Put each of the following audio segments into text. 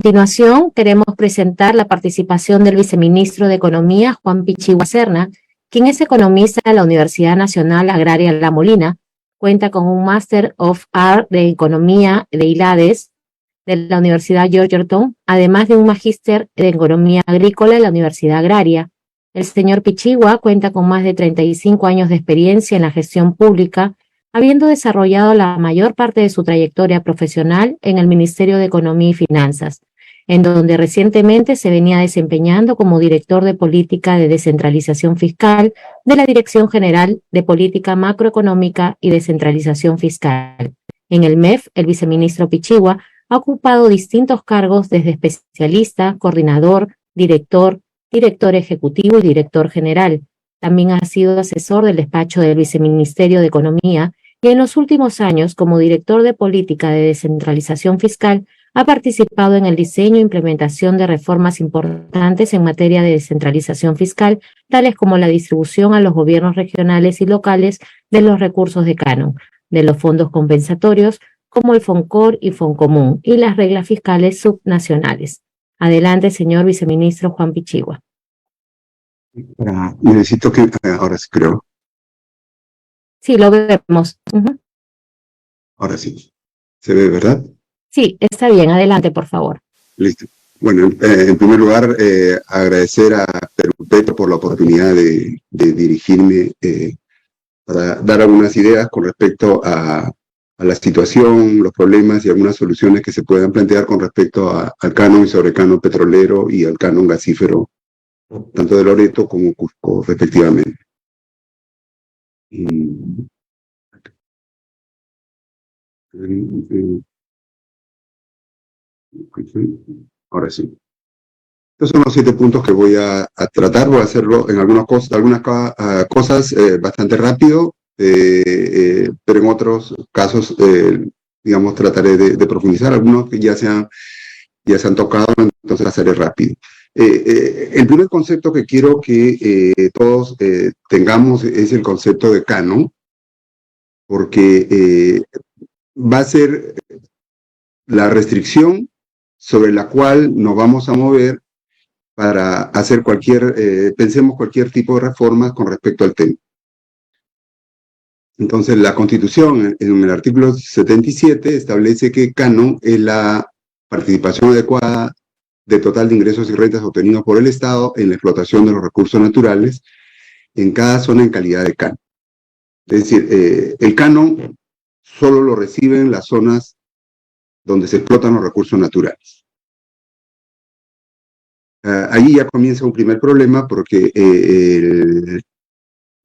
continuación, queremos presentar la participación del viceministro de Economía, Juan Pichigua Serna, quien es economista de la Universidad Nacional Agraria La Molina, cuenta con un Master of Arts de Economía de ILADES de la Universidad Georgetown, además de un Magíster de Economía Agrícola de la Universidad Agraria. El señor Pichigua cuenta con más de 35 años de experiencia en la gestión pública, habiendo desarrollado la mayor parte de su trayectoria profesional en el Ministerio de Economía y Finanzas, en donde recientemente se venía desempeñando como director de política de descentralización fiscal de la Dirección General de Política Macroeconómica y Descentralización Fiscal. En el MEF, el viceministro Pichigua ha ocupado distintos cargos desde especialista, coordinador, director, director ejecutivo y director general. También ha sido asesor del despacho del Viceministerio de Economía y en los últimos años, como director de política de descentralización fiscal, ha participado en el diseño e implementación de reformas importantes en materia de descentralización fiscal, tales como la distribución a los gobiernos regionales y locales de los recursos de canon, de los fondos compensatorios, como el FONCOR y FONCOMUN, y las reglas fiscales subnacionales. Adelante, señor viceministro Juan Pichigua. Necesito que... Ahora sí, creo. Sí, lo vemos. Ahora sí. ¿Se ve, verdad? Sí, está bien. Adelante, por favor. Listo. Bueno, en primer lugar, agradecer a Perú por la oportunidad de dirigirme para dar algunas ideas con respecto a la situación, los problemas y algunas soluciones que se puedan plantear con respecto al canon y sobrecanon petrolero y al canon gasífero, tanto de Loreto como Cusco, respectivamente. Ahora sí. Estos son los 7 puntos que voy a tratar. Voy a hacerlo en algunas cosas bastante rápido, pero en otros casos, digamos, trataré de profundizar. Algunos que ya se han tocado, entonces pasaré rápido. El primer concepto que quiero que todos tengamos es el concepto de canon, porque va a ser la restricción sobre la cual nos vamos a mover para hacer pensemos cualquier tipo de reformas con respecto al tema. Entonces, la Constitución, en el artículo 77, establece que canon es la participación adecuada de total de ingresos y rentas obtenidos por el Estado en la explotación de los recursos naturales en cada zona en calidad de canon. Es decir, el canon solo lo reciben las zonas donde se explotan los recursos naturales. Allí ya comienza un primer problema porque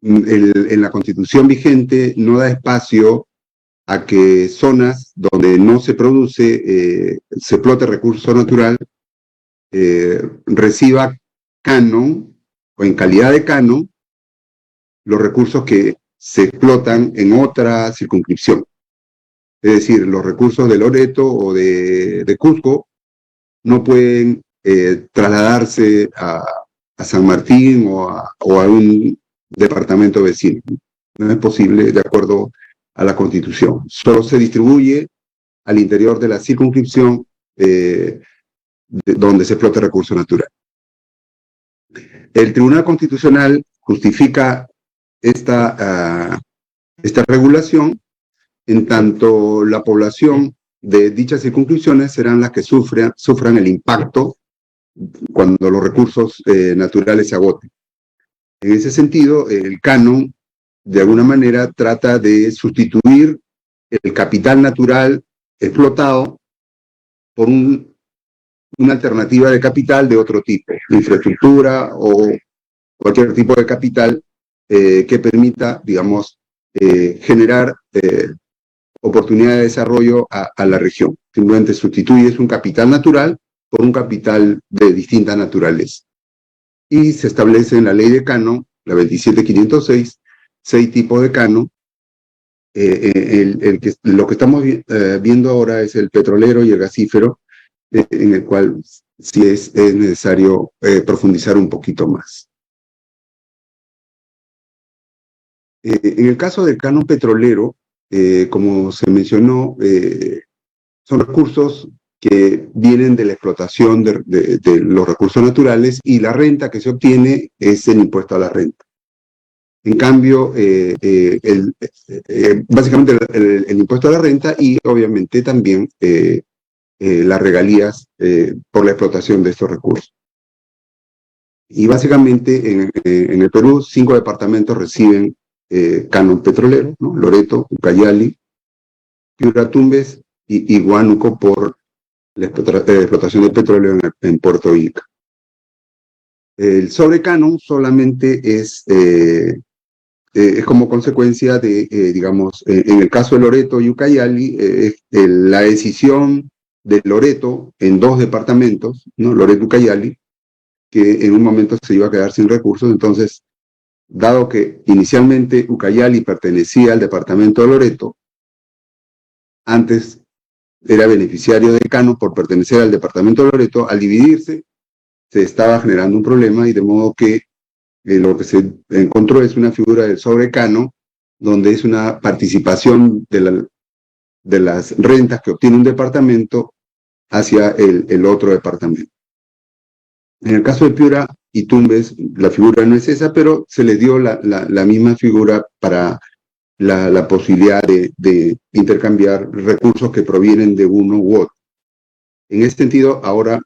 en la Constitución vigente no da espacio a que zonas donde no se produce, se explote recurso natural, reciba canon o en calidad de canon los recursos que se explotan en otra circunscripción. Es decir, los recursos de Loreto o de Cusco no pueden trasladarse a San Martín o a un departamento vecino. No es posible de acuerdo a la Constitución. Solo se distribuye al interior de la circunscripción donde se explota el recurso natural. El Tribunal Constitucional justifica esta regulación en tanto la población de dichas circunscripciones serán las que sufran el impacto cuando los recursos naturales se agoten. En ese sentido, el canon, de alguna manera, trata de sustituir el capital natural explotado por una alternativa de capital de otro tipo, infraestructura o cualquier tipo de capital que permita, digamos, generar oportunidad de desarrollo a la región. Simplemente sustituyes un capital natural por un capital de distinta naturaleza. Y se establece en la ley de canon, la 27506, 6 tipos de canon. Lo que estamos viendo ahora es el petrolero y el gasífero, en el cual sí es necesario profundizar un poquito más. En el caso del canon petrolero, como se mencionó, son recursos que vienen de la explotación de los recursos naturales, y la renta que se obtiene es el impuesto a la renta. En cambio, básicamente el impuesto a la renta, y obviamente también las regalías por la explotación de estos recursos. Y básicamente en el Perú 5 departamentos reciben canon petrolero, ¿no? Loreto, Ucayali, Piura, Tumbes y Huánuco por la explotación del petróleo en Puerto Ica. El sobrecanon solamente es como consecuencia de, digamos, en el caso de Loreto y Ucayali, la decisión de Loreto en 2 departamentos, ¿no? Loreto y Ucayali, que en un momento se iba a quedar sin recursos. Entonces, dado que inicialmente Ucayali pertenecía al departamento de Loreto, antes era beneficiario del canon por pertenecer al departamento de Loreto, al dividirse se estaba generando un problema, y de modo que lo que se encontró es una figura del sobrecano, donde es una participación de las rentas que obtiene un departamento hacia el otro departamento. En el caso de Piura y Tumbes, la figura no es esa, pero se le dio la misma figura para la posibilidad de intercambiar recursos que provienen de uno u otro. En ese sentido, ahora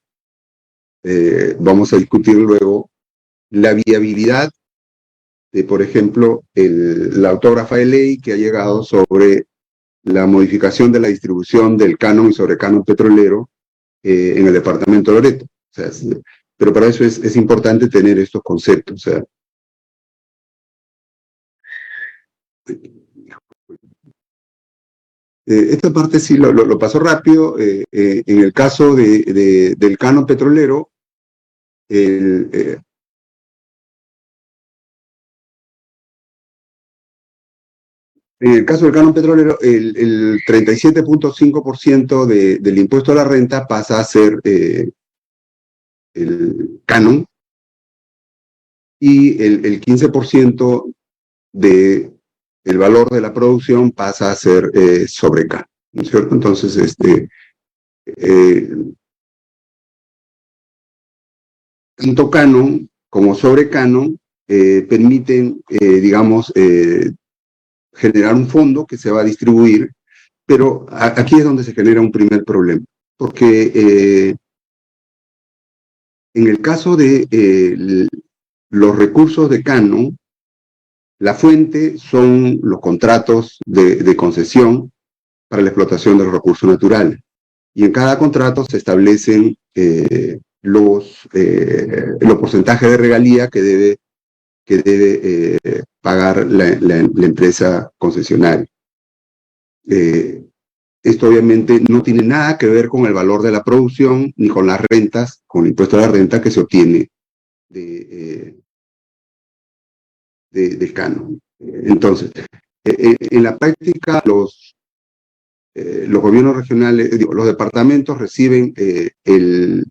vamos a discutir luego la viabilidad de, por ejemplo, la autógrafa de ley que ha llegado sobre la modificación de la distribución del canon y sobrecanon petrolero en el departamento de Loreto. O sea, pero para eso es importante tener estos conceptos. O sea, esta parte sí lo paso rápido. En el caso del canon petrolero, en el caso del canon petrolero, el 37.5% del impuesto a la renta pasa a ser el canon, y el 15% del valor de la producción pasa a ser sobrecanon, ¿no es cierto? Entonces, tanto canon como sobrecanon permiten, digamos, generar un fondo que se va a distribuir, pero aquí es donde se genera un primer problema, porque en el caso de los recursos de canon, la fuente son los contratos de concesión para la explotación de los recursos naturales, y en cada contrato se establecen los porcentajes de regalía que debe pagar la empresa concesionaria. Esto obviamente no tiene nada que ver con el valor de la producción, ni con las rentas, con el impuesto a la renta que se obtiene del canon. Entonces, en la práctica, los gobiernos regionales, los departamentos reciben el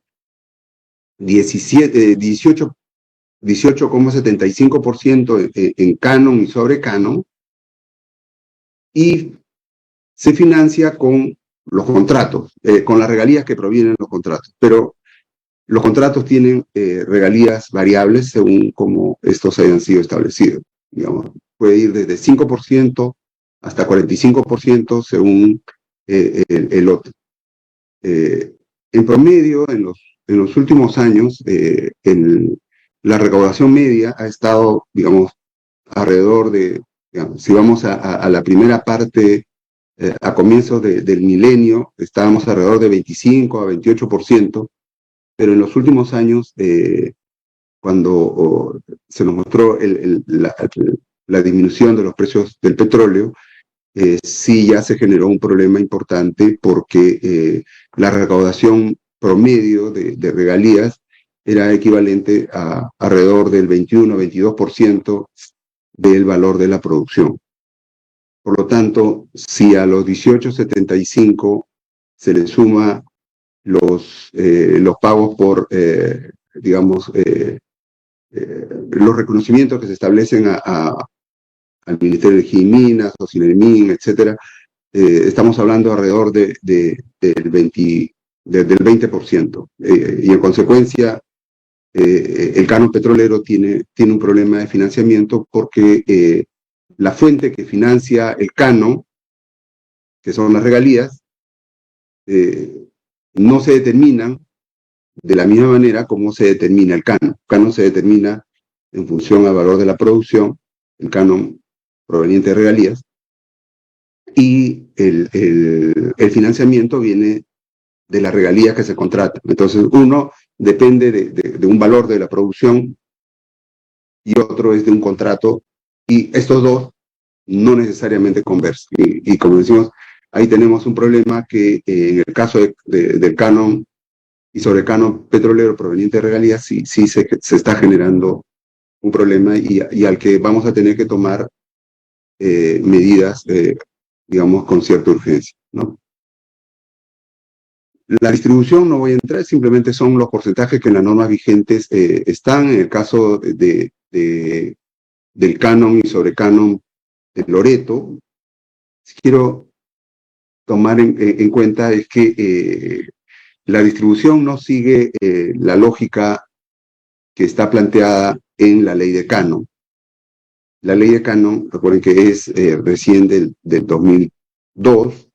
18,75% en canon y sobrecanon, y se financia con los contratos, con las regalías que provienen de los contratos. Pero los contratos tienen regalías variables según cómo estos hayan sido establecidos. Digamos, puede ir desde 5% hasta 45% según el lote. En promedio, en los últimos años, la recaudación media ha estado, digamos, alrededor de, digamos, si vamos a la primera parte, a comienzos del milenio, estábamos alrededor de 25 a 28%, pero en los últimos años, cuando se nos mostró la disminución de los precios del petróleo, sí ya se generó un problema importante, porque la recaudación promedio de regalías era equivalente a alrededor del 21-22% del valor de la producción. Por lo tanto, si a los 18.75 se le suma los pagos por, digamos, los reconocimientos que se establecen al Ministerio de Energía y Minas, o Cinermin, etcétera, estamos hablando alrededor del del 20%. Y en consecuencia, el canon petrolero tiene un problema de financiamiento porque la fuente que financia el canon, que son las regalías, no se determinan de la misma manera como se determina el canon. El canon se determina en función al valor de la producción, el canon proveniente de regalías, y el financiamiento viene de las regalías que se contratan. Entonces, uno depende de un valor de la producción y otro es de un contrato, y estos dos no necesariamente conversan. Y como decimos, ahí tenemos un problema que en el caso del canon y sobre el canon petrolero proveniente de regalías, sí se está generando un problema y al que vamos a tener que tomar medidas, digamos, con cierta urgencia, ¿no? La distribución, no voy a entrar, simplemente son los porcentajes que en las normas vigentes están. En el caso del canon y sobre canon de Loreto, quiero tomar en cuenta es que la distribución no sigue la lógica que está planteada en la ley de canon. La ley de canon, recuerden que es recién del 2002,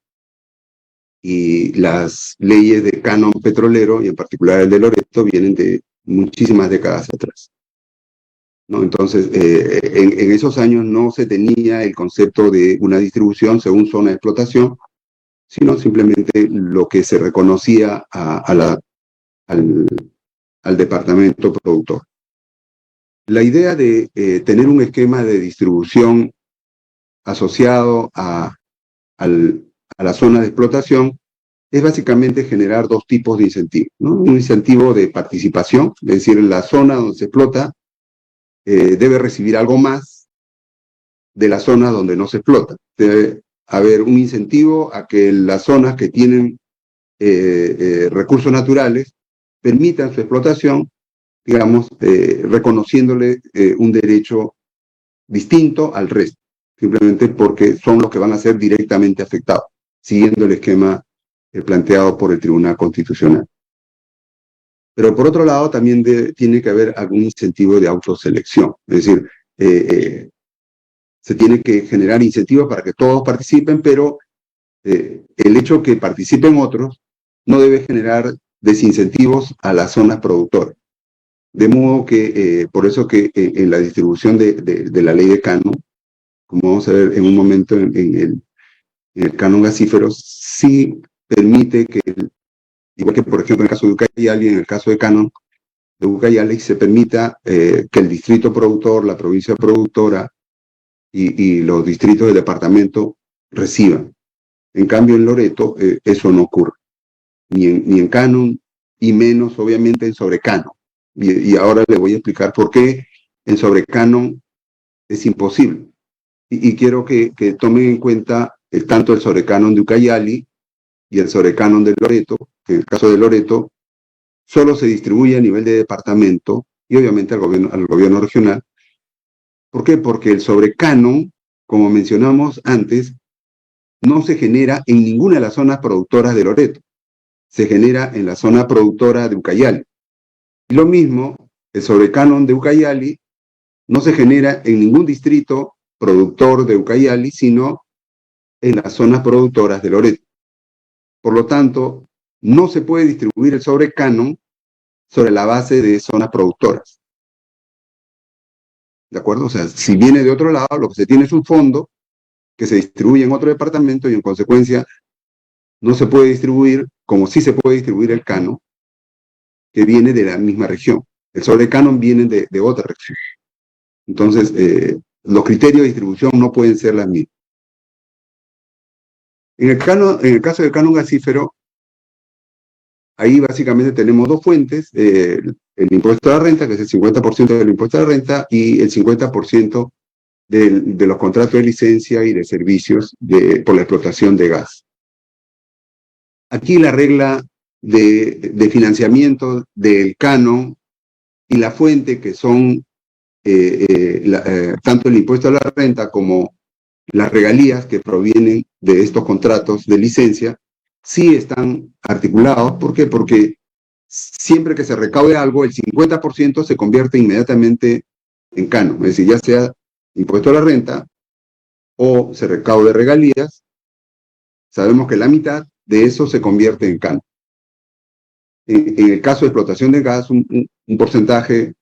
y las leyes de canon petrolero, y en particular el de Loreto, vienen de muchísimas décadas atrás, ¿no? Entonces, en esos años no se tenía el concepto de una distribución según zona de explotación, sino simplemente lo que se reconocía al departamento productor. La idea de tener un esquema de distribución asociado a la zona de explotación es básicamente generar dos tipos de incentivos, ¿no? Un incentivo de participación, es decir, la zona donde se explota debe recibir algo más de la zona donde no se explota. Debe haber un incentivo a que las zonas que tienen recursos naturales permitan su explotación, digamos, reconociéndole un derecho distinto al resto, simplemente porque son los que van a ser directamente afectados, siguiendo el esquema planteado por el Tribunal Constitucional. Pero por otro lado, también tiene que haber algún incentivo de autoselección, es decir, se tiene que generar incentivos para que todos participen, pero el hecho que participen otros no debe generar desincentivos a las zonas productoras. De modo que, por eso que en la distribución de la ley de canon, como vamos a ver en un momento en el canon gasífero, sí permite que, igual que por ejemplo en el caso de Ucayali, en el caso de canon de Ucayali, se permita que el distrito productor, la provincia productora y los distritos del departamento reciban. En cambio en Loreto eso no ocurre, ni en canon y menos obviamente en sobrecanon. Y ahora le voy a explicar por qué en sobrecanon es imposible. Y quiero que tomen en cuenta tanto el sobrecanon de Ucayali y el sobrecanon de Loreto, que en el caso de Loreto solo se distribuye a nivel de departamento y obviamente al gobierno regional. ¿Por qué? Porque el sobrecanon, como mencionamos antes, no se genera en ninguna de las zonas productoras de Loreto, se genera en la zona productora de Ucayali. Y lo mismo, el sobrecanon de Ucayali no se genera en ningún distrito productor de Ucayali, sino en las zonas productoras de Loreto. Por lo tanto, no se puede distribuir el sobrecanon sobre la base de zonas productoras. ¿De acuerdo? O sea, si viene de otro lado, lo que se tiene es un fondo que se distribuye en otro departamento y en consecuencia no se puede distribuir como sí se puede distribuir el canon que viene de la misma región. El sobrecanon viene de otra región. Entonces, los criterios de distribución no pueden ser las mismas. En el caso del canon gasífero, ahí básicamente tenemos dos fuentes, el impuesto a la renta, que es el 50% del impuesto a la renta, y el 50% de los contratos de licencia y de servicios por la explotación de gas. Aquí la regla de financiamiento del canon y la fuente, que son tanto el impuesto a la renta como las regalías que provienen de estos contratos de licencia, sí están articulados. ¿Por qué? Porque siempre que se recaude algo, el 50% se convierte inmediatamente en canon, es decir, ya sea impuesto a la renta o se recaude regalías, sabemos que la mitad de eso se convierte en canon. En el caso de explotación de gas, un porcentaje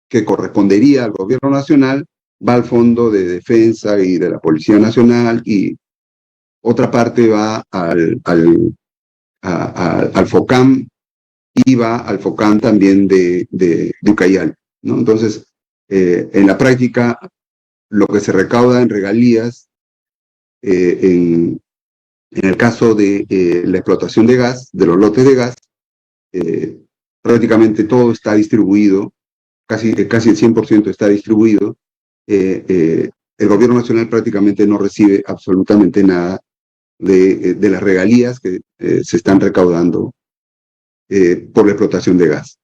que correspondería al gobierno nacional va al Fondo de Defensa y de la Policía Nacional, y otra parte va al FOCAM, y va al FOCAM también de Ucayali, ¿no? Entonces, en la práctica, lo que se recauda en regalías, en el caso de la explotación de gas, de los lotes de gas, prácticamente todo está distribuido, casi el 100% está distribuido. El gobierno nacional prácticamente no recibe absolutamente nada de las regalías que se están recaudando por la explotación de gas.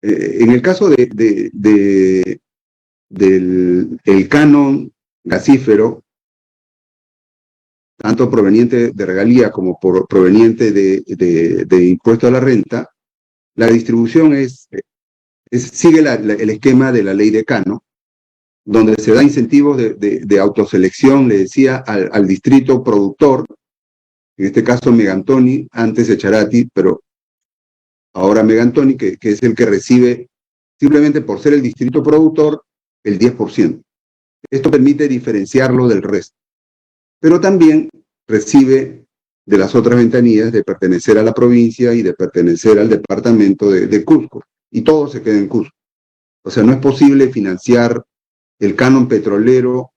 En el caso del canon gasífero, tanto proveniente de regalía como proveniente de impuesto a la renta, la distribución sigue el esquema de la ley de Cano, donde se da incentivos de autoselección, le decía, al distrito productor, en este caso Megantoni, antes Echarati, pero ahora Megantoni, que es el que recibe, simplemente por ser el distrito productor, el 10%. Esto permite diferenciarlo del resto. Pero también recibe de las otras ventanillas de pertenecer a la provincia y de pertenecer al departamento de Cusco. Y todo se queda en Cusco. O sea, no es posible financiar el canon petrolero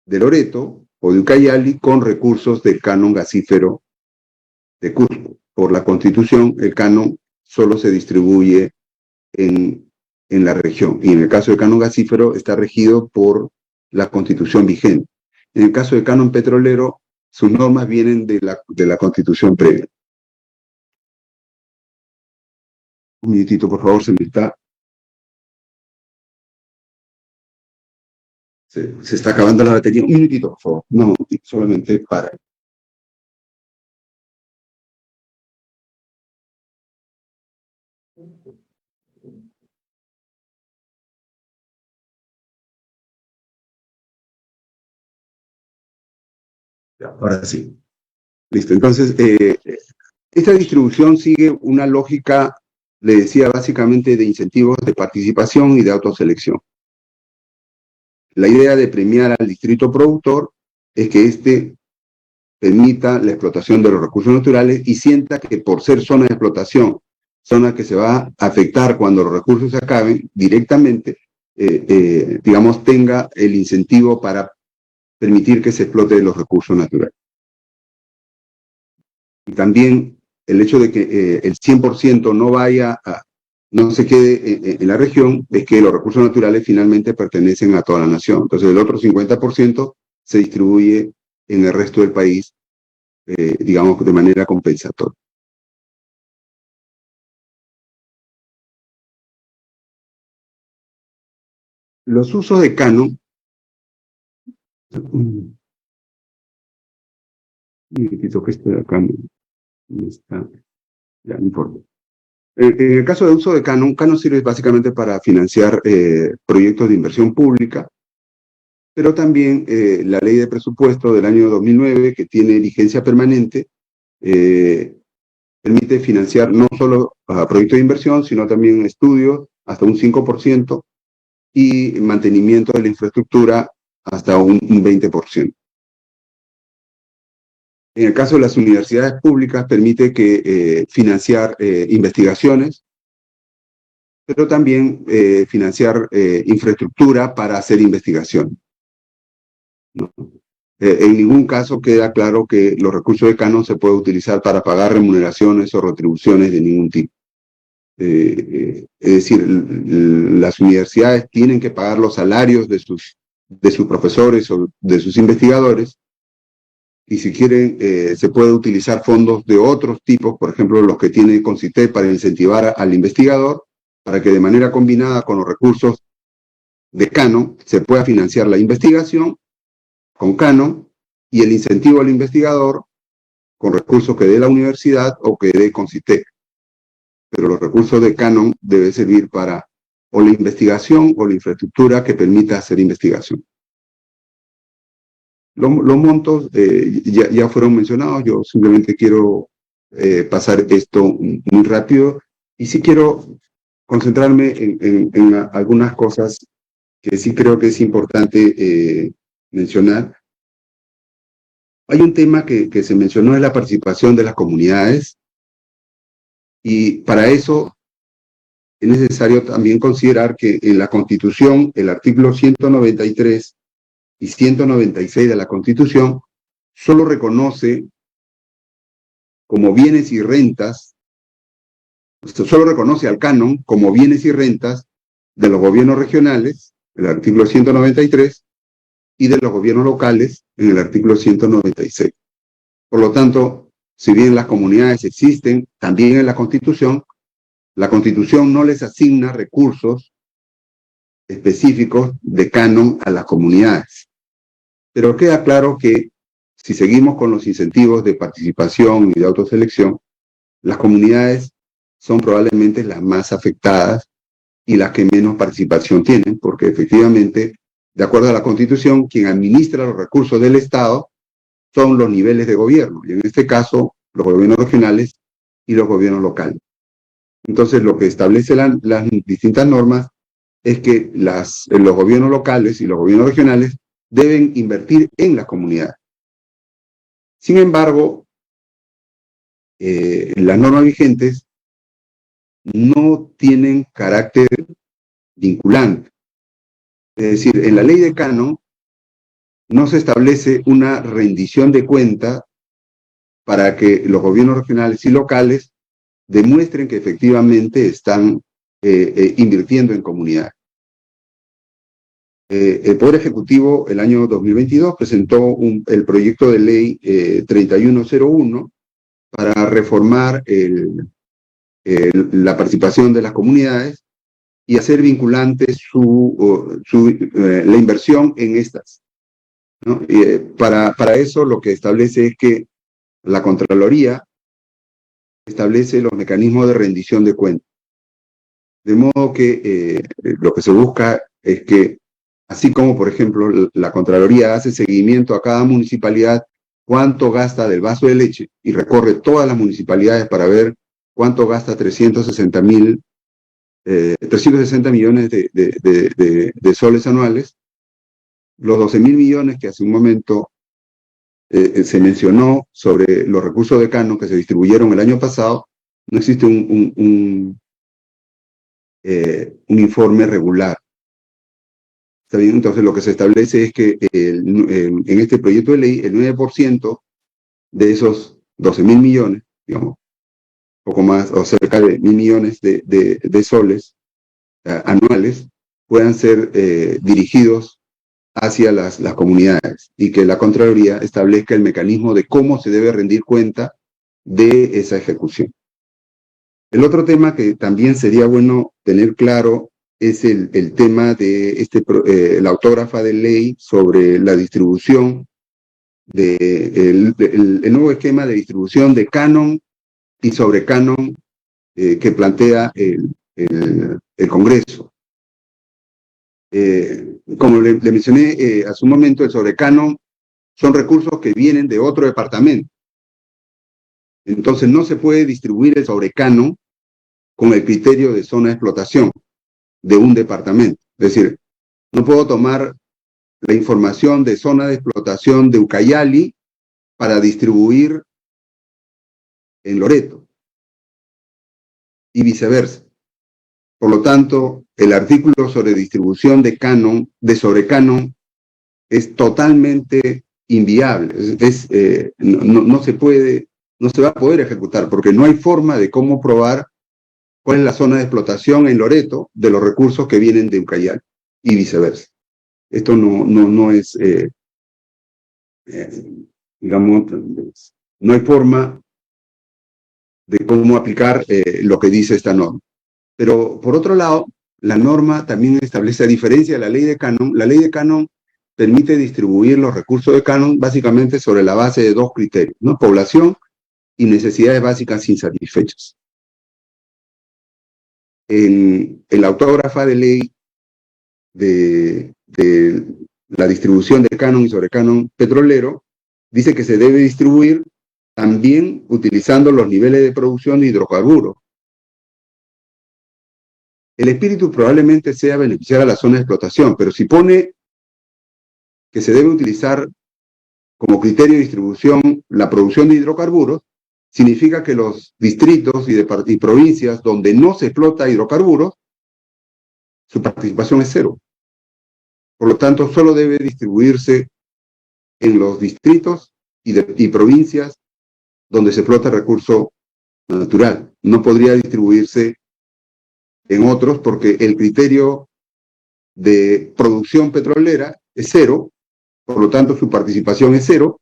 de Loreto o de Ucayali con recursos del canon gasífero de Cusco. Por la Constitución, el canon solo se distribuye en la región. Y en el caso del canon gasífero está regido por la Constitución vigente. En el caso del canon petrolero, sus normas vienen de la Constitución previa. Un minutito, por favor, se está acabando la batería. Un minutito, por favor. No, solamente para. Ya, ahora sí. Listo. Entonces, esta distribución sigue una lógica, le decía, básicamente de incentivos de participación y de autoselección. La idea de premiar al distrito productor es que éste permita la explotación de los recursos naturales y sienta que por ser zona de explotación, zona que se va a afectar cuando los recursos se acaben directamente, digamos, tenga el incentivo para permitir que se explote los recursos naturales. Y también el hecho de que el 100% no se quede en la región, es que los recursos naturales finalmente pertenecen a toda la nación. Entonces el otro 50% se distribuye en el resto del país, digamos, de manera compensatoria. Los usos de canon. Un minutito que estoy acá. No está. Ya, no importa. En el caso de uso de canon sirve básicamente para financiar proyectos de inversión pública, pero también la ley de presupuesto del año 2009, que tiene vigencia permanente, permite financiar no solo proyectos de inversión, sino también estudios hasta un 5% y mantenimiento de la infraestructura hasta un 20%. En el caso de las universidades públicas, permite financiar investigaciones, pero también financiar infraestructura para hacer investigación, ¿no? En ningún caso queda claro que los recursos de canon se pueden utilizar para pagar remuneraciones o retribuciones de ningún tipo. Es decir, las universidades tienen que pagar los salarios de sus profesores o de sus investigadores, y si quieren se puede utilizar fondos de otros tipos, por ejemplo los que tiene CONCITEC, para incentivar al investigador, para que de manera combinada con los recursos de canon se pueda financiar la investigación con canon y el incentivo al investigador con recursos que dé la universidad o que dé Concitec. Pero los recursos de canon deben servir para o la investigación o la infraestructura que permita hacer investigación. Los montos ya fueron mencionados, yo simplemente quiero pasar esto muy rápido y sí quiero concentrarme en algunas cosas que sí creo que es importante mencionar. Hay un tema que se mencionó, es la participación de las comunidades, y para eso es necesario también considerar que en la Constitución, el artículo 193 y 196 de la Constitución solo reconoce como bienes y rentas, solo reconoce al canon como bienes y rentas de los gobiernos regionales, el artículo 193, y de los gobiernos locales, en el artículo 196. Por lo tanto, si bien las comunidades existen también en la Constitución no les asigna recursos específicos de canon a las comunidades. Pero queda claro que si seguimos con los incentivos de participación y de autoselección, las comunidades son probablemente las más afectadas y las que menos participación tienen, porque efectivamente, de acuerdo a la Constitución, quien administra los recursos del Estado son los niveles de gobierno, y en este caso, los gobiernos regionales y los gobiernos locales. Entonces, lo que establece las distintas normas es que los gobiernos locales y los gobiernos regionales deben invertir en las comunidades. Sin embargo, las normas vigentes no tienen carácter vinculante. Es decir, en la ley de canon no se establece una rendición de cuenta para que los gobiernos regionales y locales demuestren que efectivamente están invirtiendo en comunidad. El Poder Ejecutivo, el año 2022, presentó el proyecto de ley 3101 para reformar la participación de las comunidades y hacer vinculante la inversión en estas, ¿no? Para eso lo que establece es que la Contraloría establece los mecanismos de rendición de cuentas. De modo que lo que se busca es que, así como, por ejemplo, la Contraloría hace seguimiento a cada municipalidad cuánto gasta del vaso de leche y recorre todas las municipalidades para ver cuánto gasta 360 millones de soles anuales, los 12.000 millones que hace un momento se mencionó sobre los recursos de canon que se distribuyeron el año pasado, no existe un informe regular. ¿Está bien? Entonces lo que se establece es que en este proyecto de ley, el 9% de esos 12.000 millones, digamos, poco más o cerca de 1.000 millones de soles anuales, puedan ser dirigidos hacia las comunidades, y que la Contraloría establezca el mecanismo de cómo se debe rendir cuenta de esa ejecución. El otro tema que también sería bueno tener claro es el tema de la autógrafa de ley sobre la distribución el nuevo esquema de distribución de canon y sobre canon que plantea el Congreso. Como le mencioné hace un momento, el sobrecanon son recursos que vienen de otro departamento. Entonces no se puede distribuir el sobrecanon con el criterio de zona de explotación de un departamento. Es decir, no puedo tomar la información de zona de explotación de Ucayali para distribuir en Loreto y viceversa. Por lo tanto, el artículo sobre distribución de sobrecanon es totalmente inviable. No se va a poder ejecutar porque no hay forma de cómo probar cuál es la zona de explotación en Loreto de los recursos que vienen de Ucayali y viceversa. Esto no es, digamos, no hay forma de cómo aplicar lo que dice esta norma. Pero, por otro lado, la norma también establece, a diferencia de la ley de canon permite distribuir los recursos de canon básicamente sobre la base de dos criterios, ¿no? Población y necesidades básicas insatisfechas. En la autógrafa de ley de la distribución de canon y sobrecanon petrolero, dice que se debe distribuir también utilizando los niveles de producción de hidrocarburos. El espíritu probablemente sea beneficiar a la zona de explotación, pero si pone que se debe utilizar como criterio de distribución la producción de hidrocarburos, significa que los distritos y provincias donde no se explota hidrocarburos, su participación es cero. Por lo tanto, solo debe distribuirse en los distritos y provincias donde se explota el recurso natural. No podría distribuirse en otros porque el criterio de producción petrolera es cero, por lo tanto su participación es cero,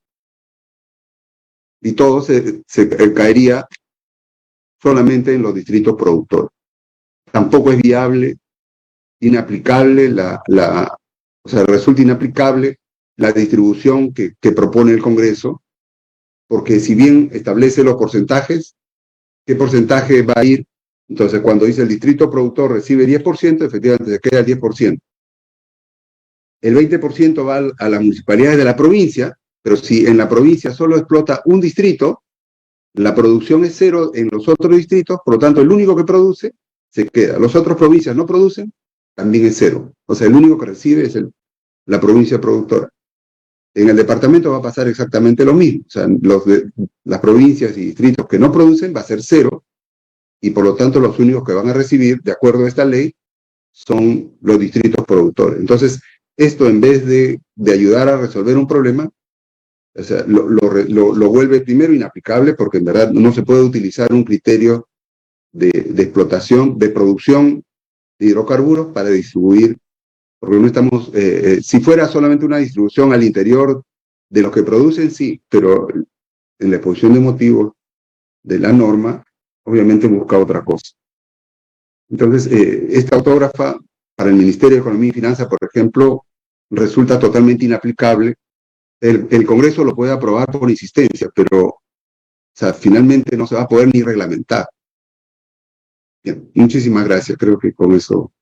y todo se caería solamente en los distritos productores. Tampoco es viable, inaplicable, o sea, resulta inaplicable la distribución que propone el Congreso, porque si bien establece los porcentajes, ¿qué porcentaje va a ir? Entonces, cuando dice el distrito productor recibe 10%, efectivamente se queda el 10%. El 20% va a las municipalidades de la provincia, pero si en la provincia solo explota un distrito, la producción es cero en los otros distritos, por lo tanto, el único que produce se queda. Las otras provincias no producen, también es cero. O sea, el único que recibe es la provincia productora. En el departamento va a pasar exactamente lo mismo. O sea, las provincias y distritos que no producen va a ser cero, y por lo tanto los únicos que van a recibir, de acuerdo a esta ley, son los distritos productores. Entonces, esto en vez de ayudar a resolver un problema, o sea, lo vuelve primero inaplicable, porque en verdad no se puede utilizar un criterio de explotación, de producción de hidrocarburos para distribuir, porque no estamos, si fuera solamente una distribución al interior de los que producen, sí, pero en la exposición de motivos de la norma, obviamente busca otra cosa. Entonces, esta autógrafa para el Ministerio de Economía y Finanzas, por ejemplo, resulta totalmente inaplicable. El Congreso lo puede aprobar por insistencia, pero o sea, finalmente no se va a poder ni reglamentar. Bien, muchísimas gracias. Creo que con eso